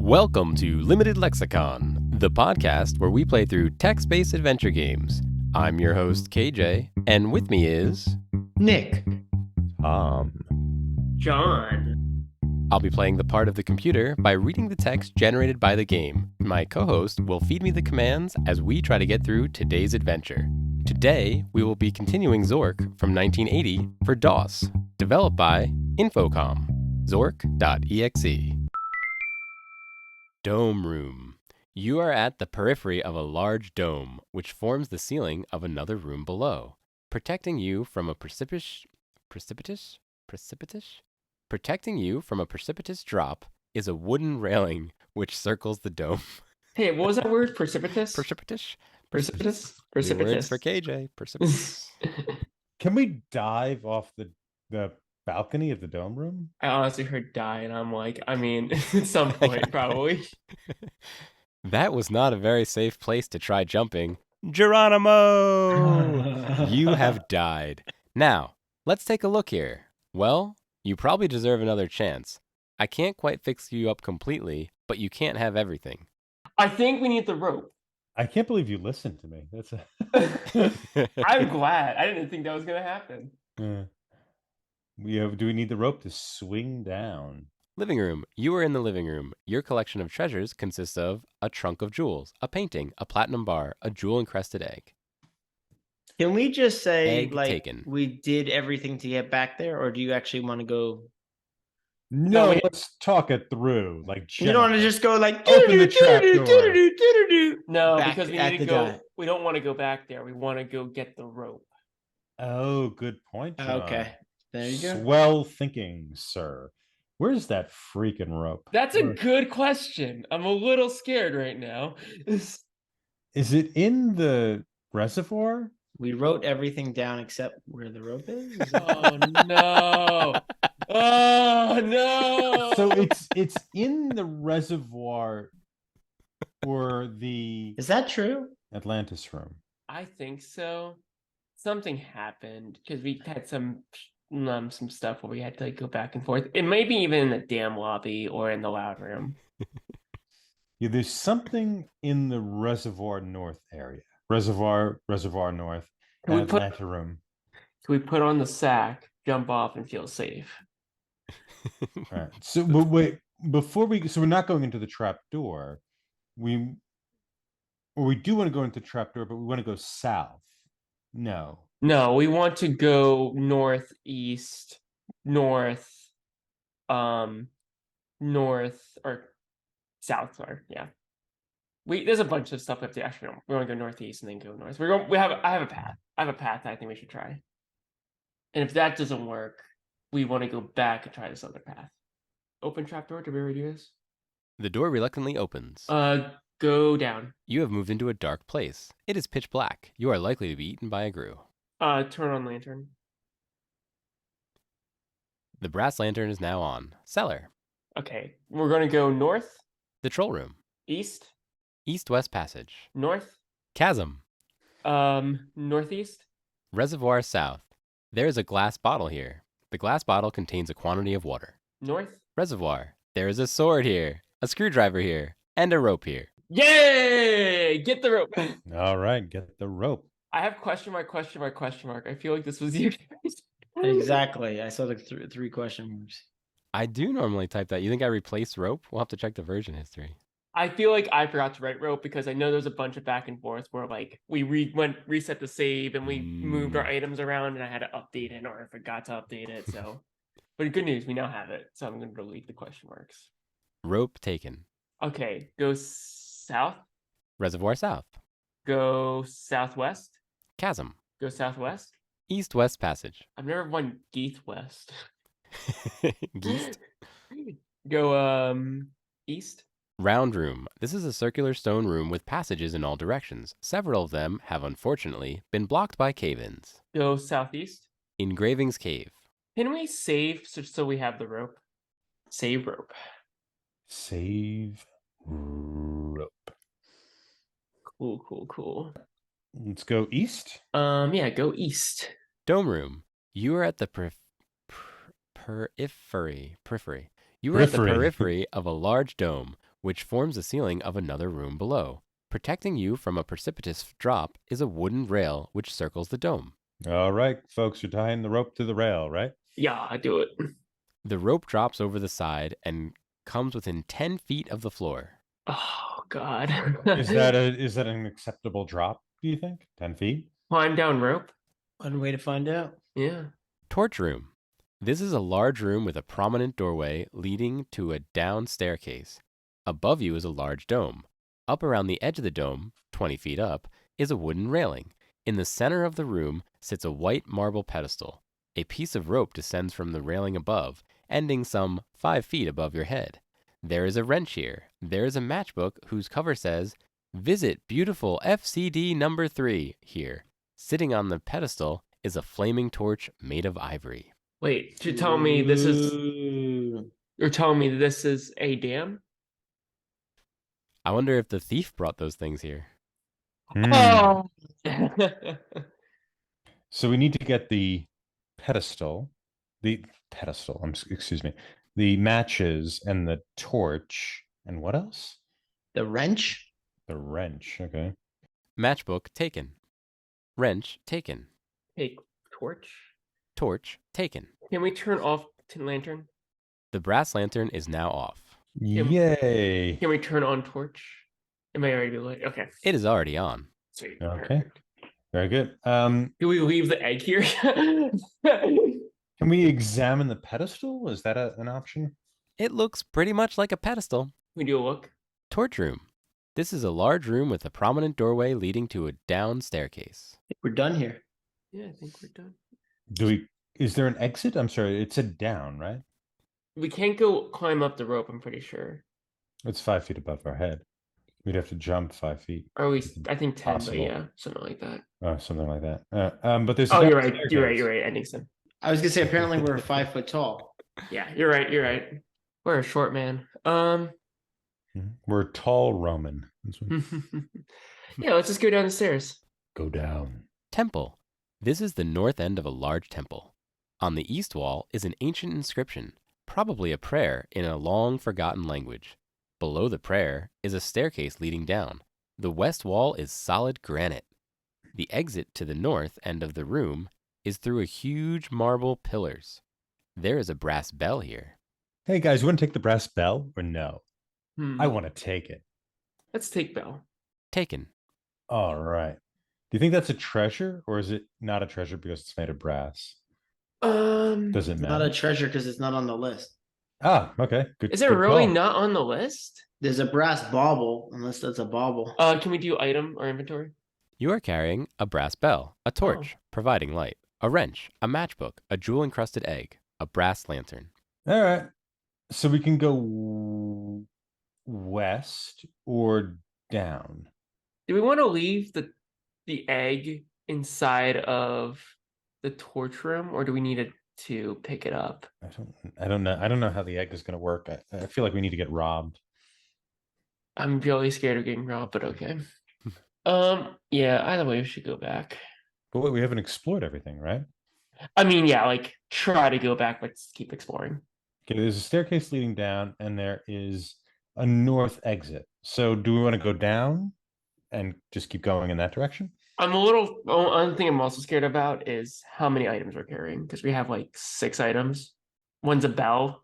Welcome to Limited Lexicon, the podcast where we play through text-based adventure games. I'm your host, KJ, and with me is... Nick. John. I'll be playing the part of the computer by reading the text generated by the game. My co-host will feed me the commands as we try to get through today's adventure. Today, we will be continuing Zork from 1980 for DOS, developed by Infocom, Zork.exe. Dome Room. You are at the periphery of a large dome, which forms the ceiling of another room below. Protecting you from a precipitous drop is a wooden railing which circles the dome. Hey, what was that word? Precipitous? Precipitous? Precipitous? New words Precipitous. for KJ. Precipitous. Can we dive off the balcony of the dome room? I honestly heard die, and I'm like, I mean, at some point, probably. That was not a very safe place to try jumping. Geronimo! You have died. Now, let's take a look here. Well, you probably deserve another chance. I can't quite fix you up completely, but you can't have everything. I think we need the rope. I can't believe you listened to me. That's I'm glad. I didn't think that was going to happen. Do we need the rope to swing down? Living room. You are in the living room. Your collection of treasures consists of a trunk of jewels, a painting, a platinum bar, a jewel-encrusted egg. Can we just say, Egg like, taken. we did everything to get back there, or do you actually want to go? No, we- let's talk it through. Like, You don't want to just go like Open the trap door. No, back because we at need to the go. dive. We don't want to go back there. We want to go get the rope. Oh, good point, John. Okay, there you go. Swell thinking, sir. Where's that freaking rope? That's a good question. I'm a little scared right now. Is it in the reservoir? We wrote everything down except where the rope is. Is that- Oh no! Oh no! So it's in the reservoir or the Is that true? Atlantis room. I think so. Something happened because we had some stuff where we had to like go back and forth. It may be even in the dam lobby or in the loud room. Yeah, there's something in the reservoir north area. Reservoir north, Can we and put- Atlanta room. So we put on the sack, jump off, and feel safe. All right. So, but wait, so we're not going into the trap door. We do want to go into the trap door, but we want to go south. No. No, we want to go northeast, north or south. Sorry, yeah. There's a bunch of stuff up there. Actually, no, we want to go northeast and then go north. I have a path. I have a path that I think we should try. And if that doesn't work, we want to go back and try this other path. Open trapdoor. Did we already do this? The door reluctantly opens. Go down. You have moved into a dark place. It is pitch black. You are likely to be eaten by a grue. Turn on lantern. The brass lantern is now on. Cellar. Okay, we're gonna go north, The troll room. east, East-west passage. north, Chasm. northeast. Reservoir south. There is a glass bottle here. The glass bottle contains a quantity of water. North. Reservoir. There is a sword here, a screwdriver here, and a rope here. Yay! Get the rope. All right, get the rope. I have question mark. I feel like this was you guys. Exactly. I saw the three question marks. I do normally type that. You think I replaced rope? We'll have to check the version history. I feel like I forgot to write rope because I know there's a bunch of back and forth where like we reset the save and we moved our items around and I had to update it or I forgot to update it. So, but good news, we now have it. So I'm going to delete the question marks. Rope taken. Okay, go south. Reservoir south. Go southwest. Chasm. Go southwest. East-west passage. I've never won Geeth West. Geest. Go east. Round room. This is a circular stone room with passages in all directions. Several of them have unfortunately been blocked by cave-ins. Go southeast. Engravings cave. Can we save so we have the rope? Save rope. Save rope. Cool. Let's go east. Yeah, go east. Dome room. You are at the periphery. You are at the Periphery. periphery of a large dome, which forms the ceiling of another room below. Protecting you from a precipitous drop is a wooden rail which circles the dome. All right, folks, you're tying the rope to the rail, right? Yeah, I do it. The rope drops over the side and comes within 10 feet of the floor. Oh God. Is that an acceptable drop, do you think? 10 feet? Climb down rope? One way to find out. Yeah. Torch room. This is a large room with a prominent doorway leading to a down staircase. Above you is a large dome. Up around the edge of the dome, 20 feet up, is a wooden railing. In the center of the room sits a white marble pedestal. A piece of rope descends from the railing above, ending some 5 feet above your head. There is a wrench here. There is a matchbook whose cover says, "Visit beautiful FCD number 3 here." Sitting on the pedestal is a flaming torch made of ivory. Wait, you're telling me this is Ooh. you're telling me this is a dam? I wonder if the thief brought those things here. Oh. So we need to get the excuse me, the matches and the torch. And what else? The wrench? The wrench. Okay. Matchbook taken. Wrench taken. Take torch. Torch taken. Can we turn off tin lantern? The brass lantern is now off. Yay. Can we turn on torch? Am I already lit? Okay. It is already on. Sweet. Okay. Perfect. Very good. Do we leave the egg here? Can we examine the pedestal? Is that an option? It looks pretty much like a pedestal. We do a look. Torch room. This is a large room with a prominent doorway leading to a down staircase. We're done here. Yeah, I think we're done. Is there an exit? I'm sorry, it said down, right? We can't go climb up the rope, I'm pretty sure. It's 5 feet above our head. We'd have to jump 5 feet. Or at least, I think 10, Possible. but yeah, something like that. Something like that. But there's. Oh, a you're down right. You're right. staircase. You're right. Ending sim. I was gonna say apparently we're 5 foot tall. Yeah, you're right. You're right. We're a short man. We're tall Roman. That's what- Yeah, let's just go down the stairs. Go down. Temple. This is the north end of a large temple. On the east wall is an ancient inscription, probably a prayer in a long forgotten language. Below the prayer is a staircase leading down. The west wall is solid granite. The exit to the north end of the room is through a huge marble pillars. There is a brass bell here. Hey guys, you want to take the brass bell or no? I want to take it. Let's take bell. Taken. All right. Do you think that's a treasure or is it not a treasure because it's made of brass? Does it Not a matter? treasure because it's not on the list. Ah, okay. Good. Is it good really call. not on the list? There's a brass bauble, unless that's a bauble. Can we do item or inventory? You are carrying a brass bell, a torch, providing light, a wrench, a matchbook, a jewel-encrusted egg, a brass lantern. All right. So we can go west or down. Do we want to leave the egg inside of the torch room, or do we need to pick it up? I don't know how the egg is going to work. I feel like we need to get robbed. I'm really scared of getting robbed, but okay. Yeah, either way, we should go back. But wait, we haven't explored everything, right? I mean, yeah, like try to go back, but keep exploring. Okay, there's a staircase leading down, and there is a north exit. So do we want to go down and just keep going in that direction? One thing I'm also scared about is how many items we're carrying, because we have like 6 items. One's a bell.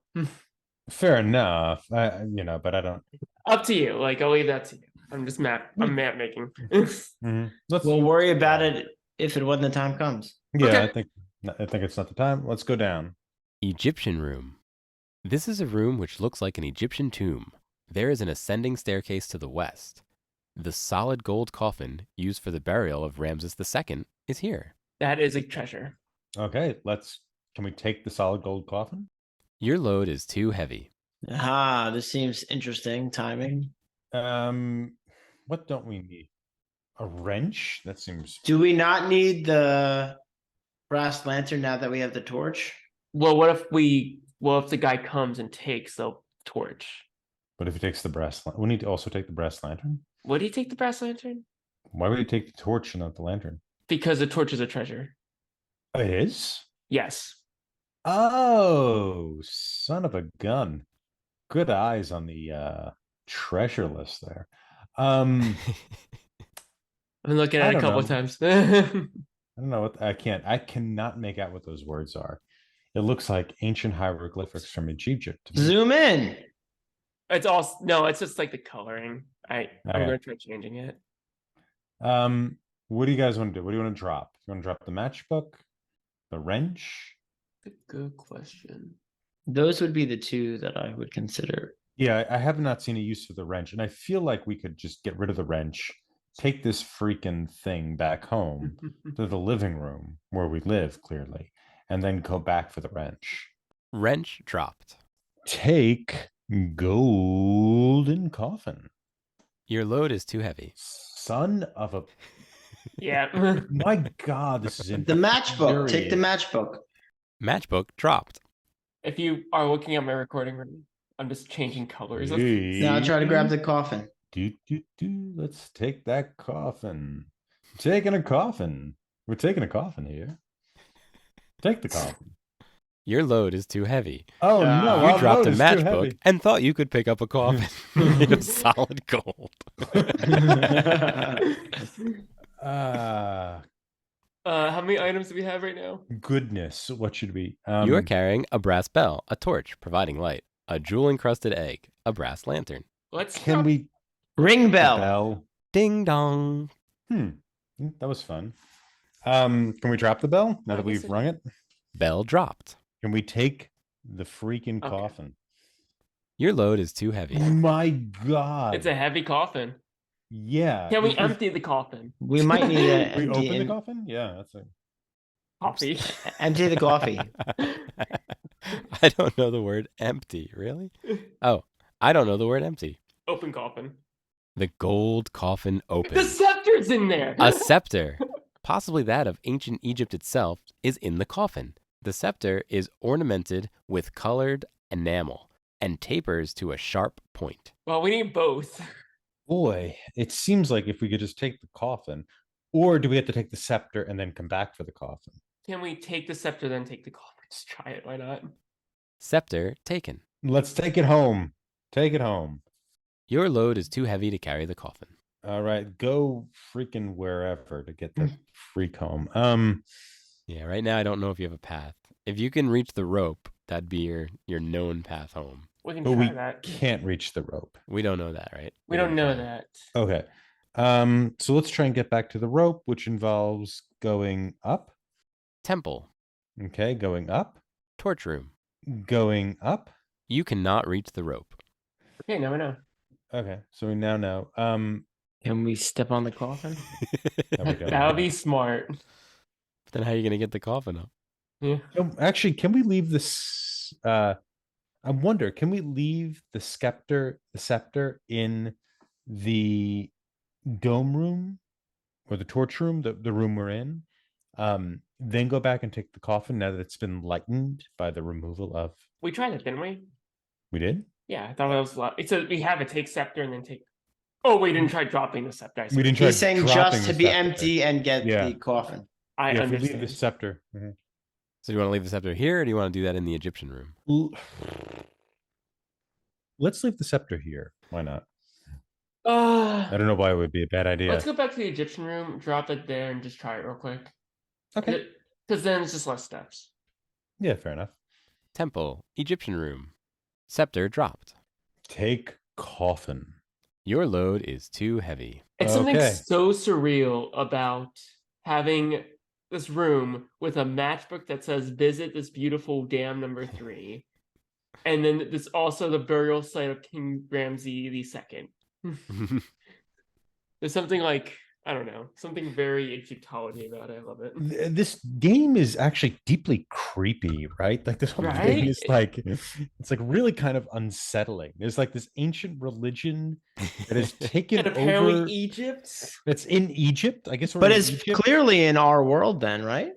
Fair enough. But I don't. Up to you. Like, I'll leave that to you. I'm map making. Let's. We'll worry about it if and when the time comes. Yeah, Okay. I think it's not the time. Let's go down. Egyptian room. This is a room which looks like an Egyptian tomb. There is an ascending staircase to the west. The solid gold coffin used for the burial of Ramses II is here. That is a treasure. Okay, can we take the solid gold coffin? Your load is too heavy. Ah, this seems interesting. Timing. What don't we need? A wrench? That seems. Do we not need the brass lantern now that we have the torch? Well, what if the guy comes and takes the torch? But if he takes the brass, we need to also take the brass lantern. Would he take the brass lantern? Why would he take the torch and not the lantern? Because the torch is a treasure. Oh, it is? Yes. Oh, son of a gun. Good eyes on the treasureless there. I've been looking I at it a don't couple of know. times. I don't know what I cannot make out what those words are. It looks like ancient hieroglyphics from Egypt to me. Zoom in. It's all no, it's just like the coloring. I'm Okay. gonna try changing it. What do you guys want to do? What do you want to drop? You want to drop the matchbook, the wrench? That's a good question. Those would be the two that I would consider. Yeah, I have not seen a use for the wrench, and I feel like we could just get rid of the wrench, take this freaking thing back home to the living room where we live, clearly, and then go back for the wrench. Wrench dropped. Take golden coffin. Your load is too heavy. Son of a... Yeah. My God, this is The matchbook. Take the infuriating. matchbook. Matchbook dropped. If you are looking at my recording room, I'm just changing colors. Now try to grab the coffin. Let's take that coffin. Taking a coffin. We're taking a coffin here. Take the coffin. Your load is too heavy. Oh no! You our dropped load a is too matchbook heavy. and thought you could pick up a coffin made of solid gold. How many items do we have right now? Goodness, what should we? You are carrying a brass bell, a torch providing light, a jewel-encrusted egg, a brass lantern. Let's Can drop- we? Ring bell. Bell. Ding dong. That was fun. Can we drop the bell now I that guess we've I rung it? Bell dropped. Can we take the freaking Okay. coffin? Your load is too heavy. My God! It's a heavy coffin. Yeah. Can we if empty the coffin? We might need to we empty, open the coffin? Yeah, that's it. Coffee. empty the coffee. I don't know the word empty. Really? Oh, I don't know the word empty. Open coffin. The gold coffin The open. scepter's in there. A scepter, possibly that of ancient Egypt itself, is in the coffin. The scepter is ornamented with colored enamel and tapers to a sharp point. Well, we need both. Boy, it seems like if we could just take the coffin, or do we have to take the scepter and then come back for the coffin? Can we take the scepter, then take the coffin? Just try it. Why not? Scepter taken. Let's take it home. Take it home. Your load is too heavy to carry the coffin. All right, go freaking wherever to get the freak home. Yeah, right now I don't know if you have a path. If you can reach the rope, that'd be your known path home. We can But try we that. can't reach the rope. We don't know that, right? We don't know that. Okay. So let's try and get back to the rope, which involves going up. Temple. Okay, going up. Torch room. Going up. You cannot reach the rope. Okay, now we know. Okay, so we now know. Can we step on the coffin? No, we don't. That would be smart. Then how are you going to get the coffin up? Yeah. Actually, can we leave this? I wonder, can we leave the scepter in the dome room or the torch room, the room we're in? Then go back and take the coffin now that it's been lightened by the removal of. We tried it, didn't we? We did. Yeah, I thought that was a lot. It said we have it take scepter and then take. Oh, we didn't try dropping the scepter. I see. We didn't try. He's saying dropping just the to be scepter. empty and get Yeah. the coffin. I Yeah, if we leave understand. the scepter. So do you want to leave the scepter here, or do you want to do that in the Egyptian room? Let's leave the scepter here. Why not? Uh, I don't know why it would be a bad idea. Let's go back to the Egyptian room, drop it there, and just try it real quick. Okay. Because then it's just less steps. Yeah, fair enough. Temple. Egyptian room. Scepter dropped. Take coffin. Your load is too heavy. It's something Okay. so surreal about having this room with a matchbook that says "Visit this beautiful dam number 3," and then there's also the burial site of King Ramses II. There's something like, I don't know, something very Egyptology about it. I love it. This game is actually deeply creepy, right? Like this whole Right? thing is like, it's like really kind of unsettling. There's like this ancient religion that has taken And apparently over. Egypt. That's in Egypt. I guess we're But in it's Egypt. clearly in our world then, right?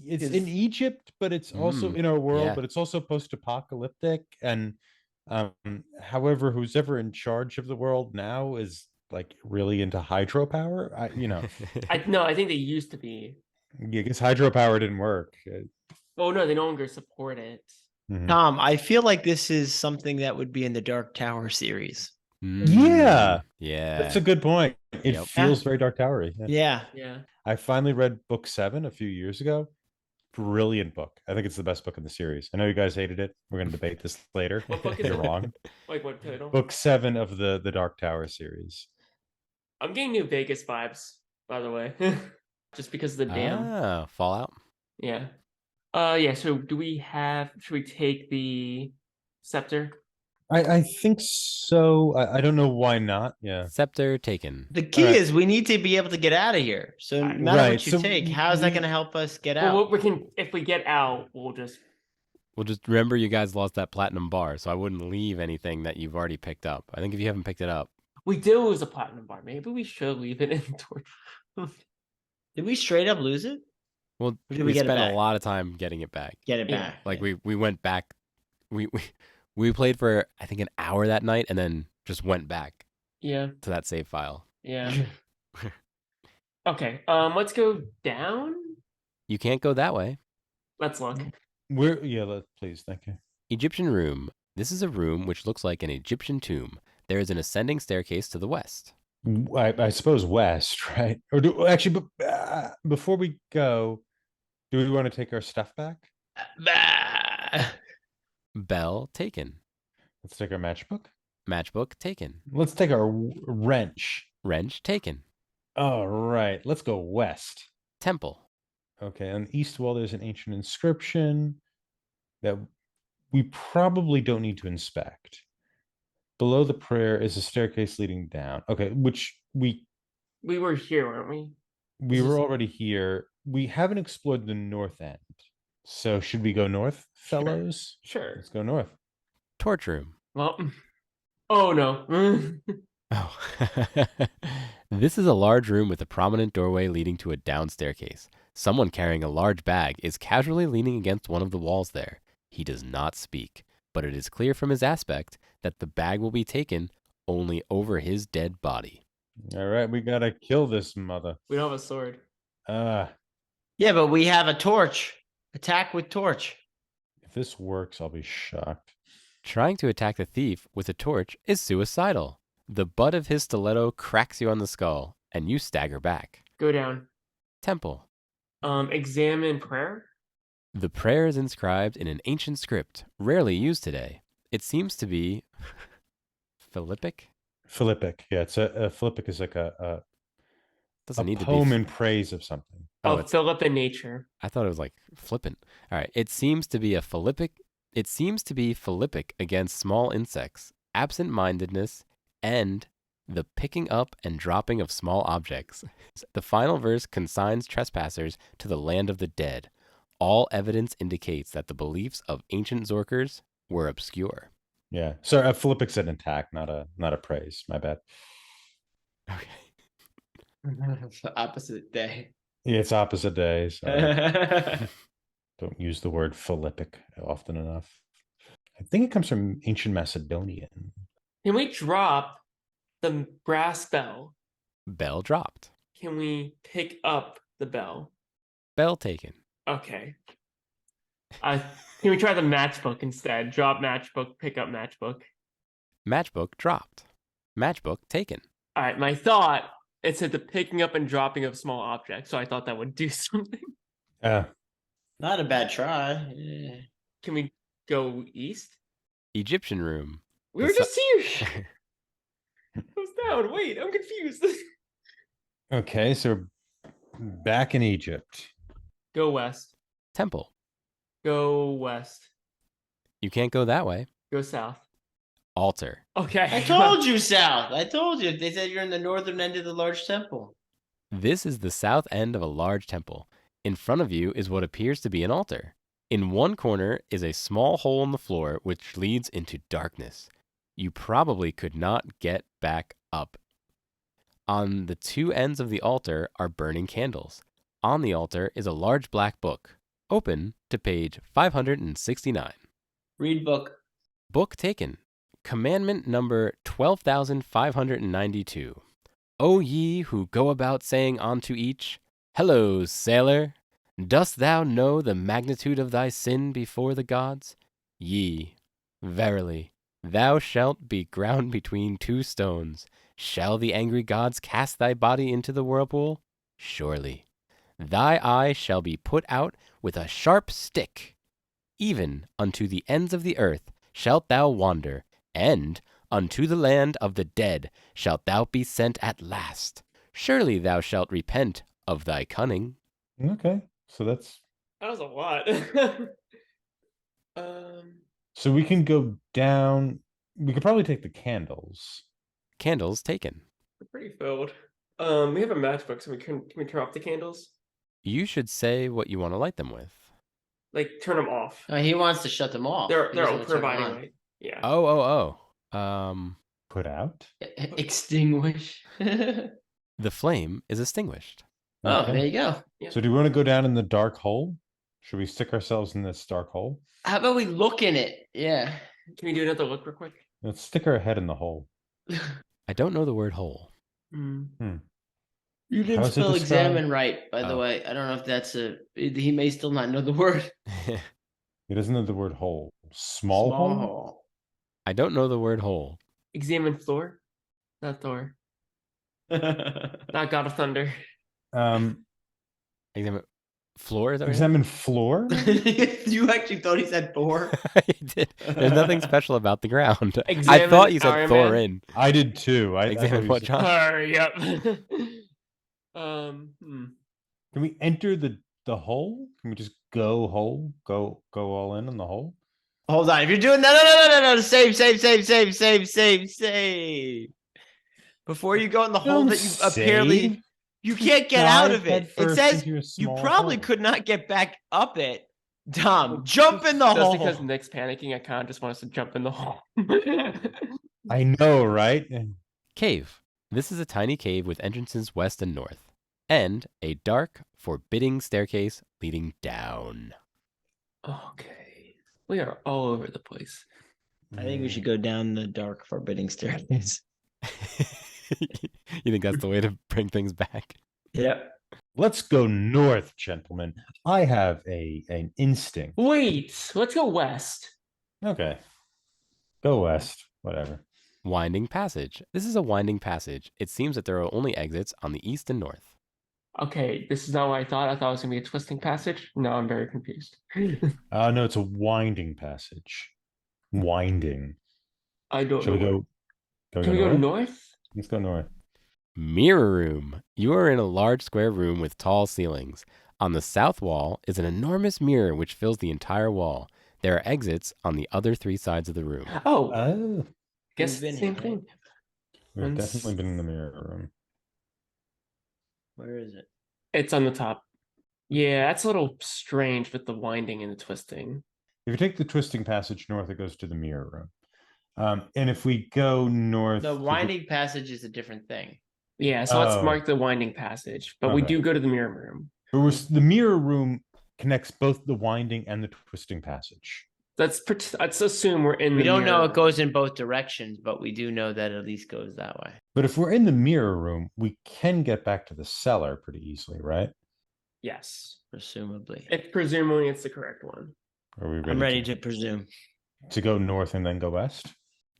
It's is- in Egypt, but it's also Mm, in our world, yeah. but it's also post-apocalyptic. And however, who's ever in charge of the world now is like really into hydropower. I I think they used to be. yeah, because hydropower didn't work. Oh no, they no longer support it. Mhm. Tom, I feel like this is something that would be in the Dark Tower series. Yeah. Yeah. That's a good point. It Yep. feels very Dark Towery. Yeah. Yeah. Yeah. I finally read book 7 a few years ago. Brilliant book. I think it's the best book in the series. I know you guys hated it. We're going to debate this later. What book is You're it? wrong. Like what title? Book 7 of the Dark Tower series. I'm getting New Vegas vibes, by the way. Just because of the dam. Ah, Fallout. Yeah. Yeah, so should we take the scepter? I think so. I don't know why not. Yeah. Scepter taken. The key Alright. is we need to be able to get out of here. So no matter Right, what you so take, how is that we- going to help us get Well, out? we can if we get out, we'll just Well, just remember you guys lost that platinum bar, so I wouldn't leave anything that you've already picked up. I think if you haven't picked it up, we did lose a platinum bar. Maybe we should leave it in torch. Did we straight up lose it? well, Or did we we get it spent a back? lot of time getting it back. Get it Yeah. back. Like yeah. we went back, we played for I think an hour that night, and then just went back Yeah, to that save file. yeah. Okay, let's go down. You can't go that way. Let's look. Please, thank you. Egyptian room. This is a room which looks like an Egyptian tomb. There is an ascending staircase to the west. I suppose west, right? Or before we go, do we want to take our stuff back? Bah. Bell taken. Let's take our matchbook. Matchbook taken. Let's take our wrench. Wrench taken. All right, let's go west. Temple. Okay, on the east wall, there's an ancient inscription that we probably don't need to inspect. Below the prayer is a staircase leading down. Okay, which we We were here, weren't we? we This were is- already here. We haven't explored the north end. So should we go north, Sure. fellows? Sure. Let's go north. Torch room. Well, oh no. Oh. This is a large room with a prominent doorway leading to a down staircase. Someone carrying a large bag is casually leaning against one of the walls there. He does not speak, but it is clear from his aspect that the bag will be taken only over his dead body. All right, we gotta kill this mother. We don't have a sword. Yeah, but we have a torch. Attack with torch. If this works, I'll be shocked. Trying to attack the thief with a torch is suicidal. The butt of his stiletto cracks you on the skull, and you stagger back. Go down. Temple. Examine prayer. The prayer is inscribed in an ancient script, rarely used today. It seems to be Philippic. Philippic. Yeah, it's a Philippic is like a Doesn't need to poem be. in praise of something. Oh, Oh, it's- Philip in nature. I thought it was like flippant. All right. It seems to be a Philippic. It seems to be Philippic against small insects, absent-mindedness, and the picking up and dropping of small objects. The final verse consigns trespassers to the land of the dead. All evidence indicates that the beliefs of ancient Zorkers were obscure. Yeah. So Philippic said intact, not a praise. My bad. Okay. Opposite day. Yeah, it's opposite days. yeah, Don't use the word Philippic often enough. I think it comes from ancient Macedonian. Can we drop the brass bell? Bell dropped. Can we pick up the bell? Bell taken. Okay. Can we try the matchbook instead? Drop matchbook, pick up matchbook. Matchbook dropped. Matchbook taken. All right, my thought, it said the picking up and dropping of small objects, so I thought that would do something. not a bad try. Yeah. Can we go east? Egyptian room. We The were su- just here. It was down. Wait, I'm confused. Okay, so we're back in Egypt. Go west. Temple. Go west. You can't go that way. Go south. Altar. Okay. I told you south. I told you. They said you're in the northern end of the large temple. This is the south end of a large temple. In front of you is what appears to be an altar. In one corner is a small hole in the floor which leads into darkness. You probably could not get back up. On the two ends of the altar are burning candles. On the altar is a large black book, open to page 569. Read book. Book taken. Commandment number 12,592. O ye who go about saying unto each, Hello, sailor, dost thou know the magnitude of thy sin before the gods? Ye, verily, thou shalt be ground between two stones. Shall the angry gods cast thy body into the whirlpool? Surely. Thy eye shall be put out with a sharp stick. Even unto the ends of the earth shalt thou wander, and unto the land of the dead shalt thou be sent at last. Surely thou shalt repent of thy cunning. Okay, so that's That was a lot. so we can go down. We could probably take the candles. Candles taken. We're pretty filled. We have a matchbook, so can we turn off the candles? You should say what you want to light them with. Like turn them off. He wants to shut them off. They're He doesn't want to turn them providing on. light. Yeah. Oh. Put out. Extinguish. The flame is extinguished. Oh, Okay. there you go. So do we want to go down in the dark hole? Should we stick ourselves in this dark hole? How about we look in it? Yeah. Can we do another look real quick? Let's stick our head in the hole. I don't know the word hole. You How didn't is it spell described? examine right, by the Oh. way. I don't know if that's he may still not know the word. He doesn't know the word hole. Small hole? hole. I don't know the word hole. Examine floor. Not Thor. Not God of Thunder. Examine floor, is that right? Examine floor? You actually thought he said Thor? I did. There's nothing special about the ground. I Examine thought you said Iron Thor Man. in. I did too. Examine what, John? Hurry up. Can we enter the hole? Can we just go hole? Go all in on the hole? Hold on. If you're doing no. Save. Before you go in the hole that you apparently you can't get out of it. It says you probably could not get back up it. Tom, jump in the hole. Just because Nick's panicking, I kind of just want us to jump in the hole. I know, right? Cave. This is a tiny cave with entrances west and north, and a dark, forbidding staircase leading down. Okay. We are all over the place. I think we should go down the dark, forbidding staircase. You think that's the way to bring things back? Yep. Let's go north, gentlemen. I have an instinct. Wait, let's go west. Okay. Go west. Whatever. Winding passage. This is a winding passage. It seems that there are only exits on the east and north. Okay, this is not what I thought. I thought it was going to be a twisting passage. No, I'm very confused. No, it's a winding passage. Winding. I don't Shall know. we go? Can we go north? Let's go north. Mirror room. You are in a large square room with tall ceilings. On the south wall is an enormous mirror which fills the entire wall. There are exits on the other three sides of the room. Oh, Guess We've been same here, thing. we've Once- definitely been in the mirror room. Where is it? It's on the top. Yeah, that's a little strange with the winding and the twisting. If you take the twisting passage north, it goes to the mirror room. And if we go north, The winding passage is a different thing. Yeah, so let's Oh. mark the winding passage. But we Okay. do go to the mirror room. the mirror room connects both the winding and the twisting passage. Let's assume we're in We the don't know mirror it goes in both directions, but we do know that it at least goes that way. But if we're in the mirror room, we can get back to the cellar pretty easily, right? Yes. Presumably. Presumably it's the correct one. Are we ready? I'm ready to presume. to go north and then go west.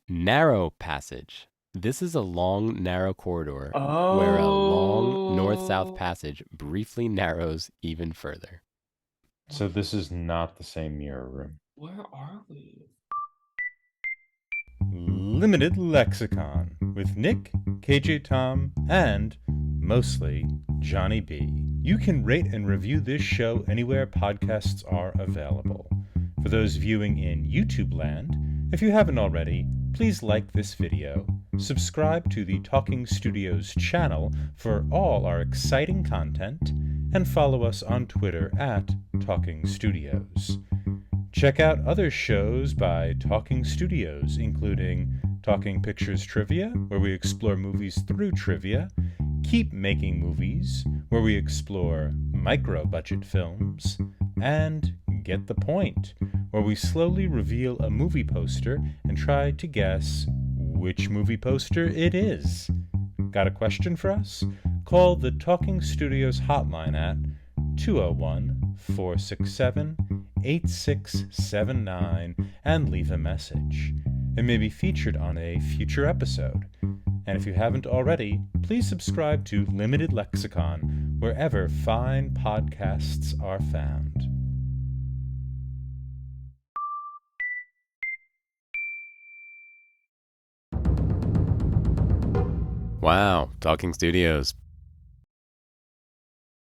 Narrow passage. This is a long, narrow corridor Oh. where a long north-south passage briefly narrows even further. So this is not the same mirror room. Where are we? Limited Lexicon with Nick, KJ Tom, and mostly Johnny B. You can rate and review this show anywhere podcasts are available. For those viewing in YouTube land, if you haven't already, please like this video, subscribe to the Talking Studios channel for all our exciting content, and follow us on Twitter at Talking Studios. Check out other shows by Talking Studios, including Talking Pictures Trivia, where we explore movies through trivia, Keep Making Movies, where we explore micro-budget films, and Get the Point, where we slowly reveal a movie poster and try to guess which movie poster it is. Got a question for us? Call the Talking Studios hotline at 201-467-8679 and leave a message. and may be featured on a future episode. And if you haven't already, please subscribe to Limited Lexicon wherever fine podcasts are found. Wow, Talking Studios,